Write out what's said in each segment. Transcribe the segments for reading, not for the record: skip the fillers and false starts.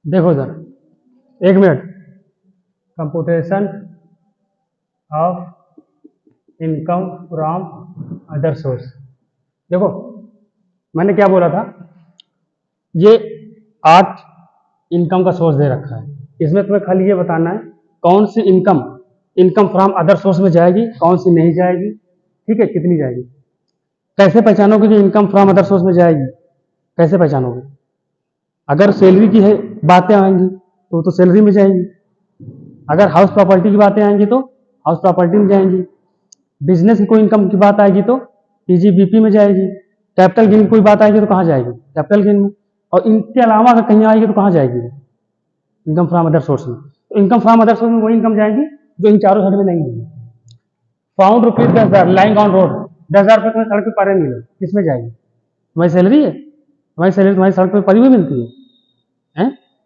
देखो सर, एक minute. Computation of income from other source. देखो, मैंने क्या बोला था, ये 8 इनकम का सोर्स दे रखा है। इसमें तुम्हें खाली ये बताना है कौन सी income income from other source में जाएगी, कौन सी नहीं जाएगी, ठीक है, कितनी जाएगी। कैसे पहचानोगे कि इनकम फ्रॉम अदर सोर्स में जाएगी? कैसे पहचानोगे? अगर सैलरी की है बातें आएंगी तो सैलरी में जाएंगी। अगर हाउस प्रॉपर्टी की बातें आएंगी तो हाउस प्रॉपर्टी में जाएंगी। बिजनेस की कोई इनकम की बात आएगी तो पीजीबीपी में जाएगी। कैपिटल गेन की कोई बात आएगी तो कहाँ जाएगी? कैपिटल गेन में। और इनके अलावा अगर कहीं आएगी तो कहाँ जाएगी? इनकम फ्रॉम अदर सोर्स में। तो इनकम फ्रॉम अदर सोर्स में वही इनकम जाएगी जो इन चारों हेड में नहीं होगी। Found rupees 10,000 lying on road, 10,000 रुपये तुम्हें सड़क पे पड़े मिले, किसमें जाएगी? तुम्हारी सैलरी है, तुम्हारी सैलरी तुम्हारी सड़क पे पड़ी हुई मिलती है,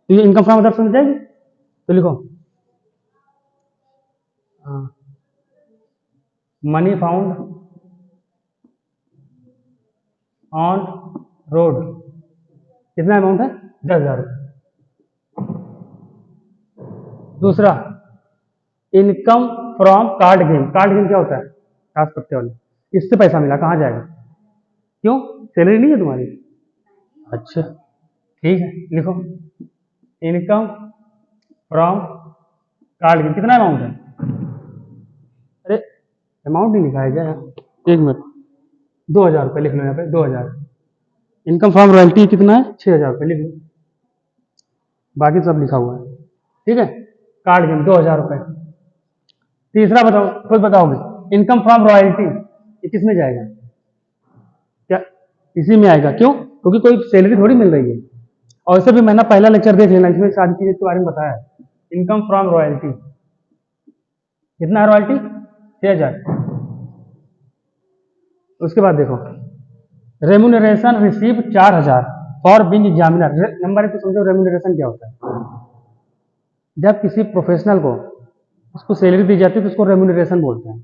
तो ये इनकम फ्रॉम अदर सोर्स में जाएगी। तो लिखो मनी फाउंड ऑन रोड, कितना अमाउंट है? 10,000 रुपये। दूसरा, income from card game. Card game क्या होता है? ताश पत्ते वाले। इससे पैसा मिला, कहाँ जाएगा? क्यों? सैलरी नहीं है तुम्हारी? अच्छा, ठीक है, लिखो इनकम फ्रॉम कार्ड गेम। कितना अमाउंट है? अरे, अमाउंट नहीं लिखा है क्या? एक मिनट, 2,000 रुपये लिख लो यहाँ पे, 2,000। इनकम फ्रॉम रॉयल्टी कितना है? 6,000 रुपये लिख लो, बाकी सब लिखा हुआ है, ठीक है। कार्ड गेम 2,000 रुपये। तीसरा बताओ, खुद बताओगे, इनकम फ्रॉम रॉयल्टी, ये किसमें जाएगा? क्या इसी में आएगा? क्यों? क्योंकि कोई सैलरी थोड़ी मिल रही है। और इससे भी मैंने पहला लेक्चर देख लेना, इसमें सारी चीजें के बारे में बताया है। इनकम फ्रॉम रॉयल्टी कितना है? रॉयल्टी 6,000। उसके बाद देखो, remuneration receive 4,000 for being examiner. Number एक तो समझो रेम्यूनरेशन क्या होता है। जब किसी प्रोफेशनल को उसको सैलरी दी जाती है तो उसको रेम्यूनरेशन बोलते हैं।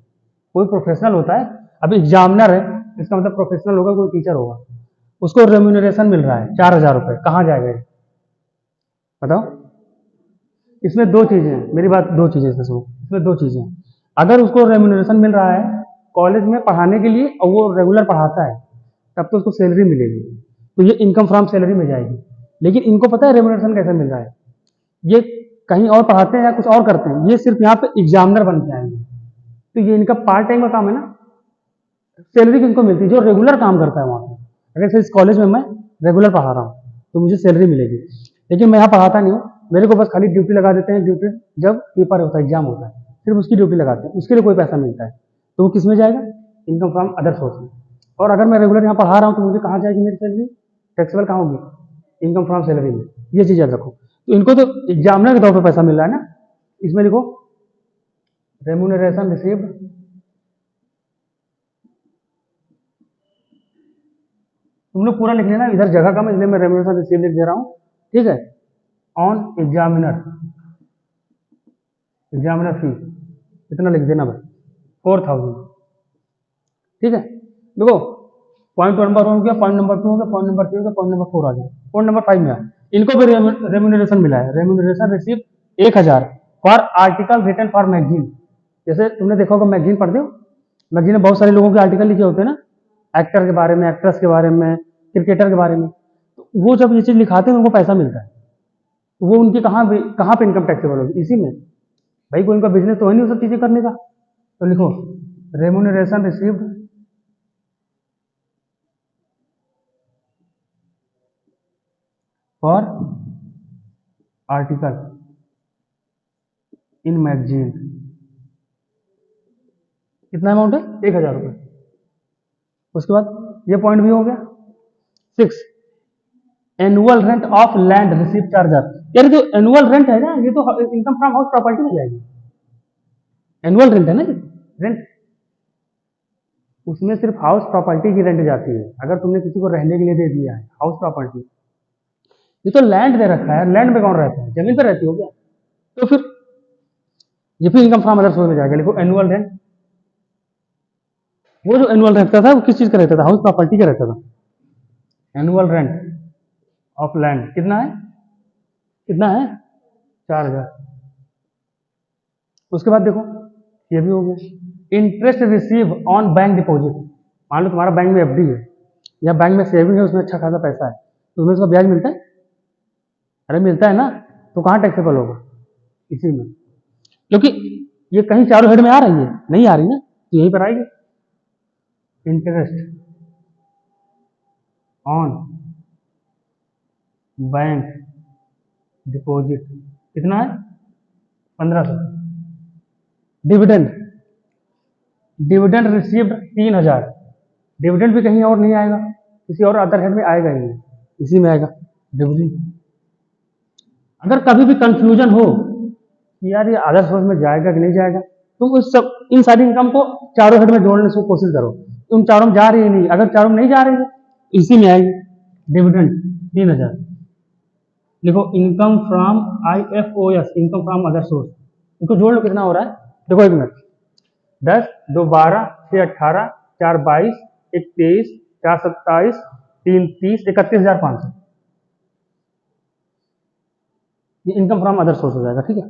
कोई प्रोफेशनल होता है, अभी एग्जामिनर है, इसका मतलब प्रोफेशनल होगा, कोई टीचर होगा, उसको रेम्यूनरेशन मिल रहा है 4,000 रुपये। कहाँ जाएगा ये? बताओ। इसमें दो चीजें हैं, मेरी बात, दो चीजें इसमें सुनो। इसमें दो चीजें हैं। अगर उसको रेम्यूनरेशन मिल रहा है कॉलेज में पढ़ाने के लिए और वो रेगुलर पढ़ाता है, तब तो उसको सैलरी मिलेगी, तो ये इनकम फ्रॉम सैलरी में जाएगी। लेकिन इनको पता है रेम्यूनरेशन कैसे मिल रहा है? ये कहीं और पढ़ाते हैं या कुछ और करते हैं, ये सिर्फ यहाँ पे एग्जामिनर बन के आएंगे, तो ये इनका पार्ट टाइम का काम है ना। सैलरी किनको मिलती है? जो रेगुलर काम करता है वहाँ पे। अगर इस कॉलेज में मैं रेगुलर पढ़ा रहा हूँ तो मुझे सैलरी मिलेगी, लेकिन मैं यहाँ पढ़ाता नहीं हूँ, मेरे को बस खाली ड्यूटी लगा देते हैं। ड्यूटी जब पेपर होता है, एग्जाम होता है, सिर्फ उसकी ड्यूटी लगाते हैं, उसके लिए कोई पैसा मिलता है, तो वो किस में जाएगा? इनकम फ्रॉम अदर सोर्स में। और अगर मैं रेगुलर यहाँ पढ़ा रहा हूँ तो मुझे कहाँ जाएगी मेरी सैलरी? टैक्सेबल कहाँ होगी? इनकम फ्रॉम सैलरी में। ये चीज याद रखो। तो इनको तो एग्जामिनर के तौर पर पैसा मिल रहा है ना, इसमें लिखो रेम्यूनरेशन रिसीव्ड तुम लोग पूरा लिख लेना, इधर जगह कम है इसलिए मैं रेम्यूनरेशन रिसीव लिख दे रहा हूँ, ठीक है। ऑन एग्जामिनर, एग्जामिनर फी इतना लिख देना भाई, 4,000, ठीक है। देखो, पॉइंट नंबर 1 हो गया, पॉइंट नंबर 2 हो गया, पॉइंट नंबर 3 हो गया, पॉइंट नंबर 4 आ गया। पॉइंट नंबर 5 में आया, इनको भी रेम्यूनरेशन मिला है। Remuneration receive 1,000 for article written for magazine. जैसे तुमने देखा होगा, मैगजीन पढ़ते हो, मैगजीन में बहुत सारे लोगों के आर्टिकल लिखे होते हैं ना, एक्टर के बारे में, एक्ट्रेस के बारे में, क्रिकेटर के बारे में। तो वो जब ये चीज लिखाते हैं उनको पैसा मिलता है, तो वो उनकी कहाँ पे इनकम टैक्सेबल होगी? इसी में भाई। कोई उनका बिजनेस तो है नहीं वो सब चीजें करने का। तो लिखो remuneration received for article in magazine. कितना अमाउंट है? 1,000 रुपये। उसके बाद ये पॉइंट भी हो गया। 6, annual rent of land receive 4,000। यार जो एनुअल रेंट है ना, ये तो इनकम फ्रॉम हाउस प्रॉपर्टी में जाएगी। एनुअल रेंट है ना, रेंट, उसमें सिर्फ हाउस प्रॉपर्टी की रेंट जाती है। अगर तुमने किसी को रहने के लिए दे दिया है हाउस प्रॉपर्टी, ये तो लैंड दे रखा है, लैंड में कौन रहता है? जमीन पर रहती हो क्या? तो फिर ये फिर इनकम फ्रॉम अदर सोर्स में जाएगा। लिखो एनुअल रेंट। वो जो एनुअल रहता था वो किस चीज का रहता था? हाउस प्रॉपर्टी का रहता था। एनुअल रेंट ऑफ लैंड कितना है? कितना है 4,000। उसके बाद देखो ये भी हो गया। Interest receive on bank deposit, मान लो तुम्हारा बैंक में एफडी है या बैंक में सेविंग है, उसमें अच्छा खासा पैसा है, तो उसमें उसका ब्याज मिलता है, अरे मिलता है ना, तो कहाँ टैक्सेबल होगा, इसी में, क्योंकि ये कहीं चारों हेड में आ रही है, नहीं आ रही ना, तो यहीं पर आएगी। इंटरेस्ट ऑन बैंक डिपॉजिट कितना है 1500। डिविडेंड, डिविडेंड रिसीव्ड 3000, डिविडेंड भी कहीं और नहीं आएगा, किसी और अदर हेड में आएगा ही नहीं, इसी में आएगा डिविडेंड। अगर कभी भी कंफ्यूजन हो कि यार ये अदर सोर्स में जाएगा कि नहीं जाएगा, तुम उस सब इन सारी इनकम को चारों हेड में जोड़ने की कोशिश करो, उन चारों में जा रही है नहीं, अगर चारों में नहीं जा रही है इसी में आएगी डिविडेंड 3000। देखो income from IFOS, income from other source, इनको जोड़ लो कितना हो रहा है, देखो एक मिनट, 10 2 12 6 18 4 22 1 23 4 27 3 30 31,500, ये इनकम फ्रॉम अदर सोर्स हो जाएगा, ठीक है।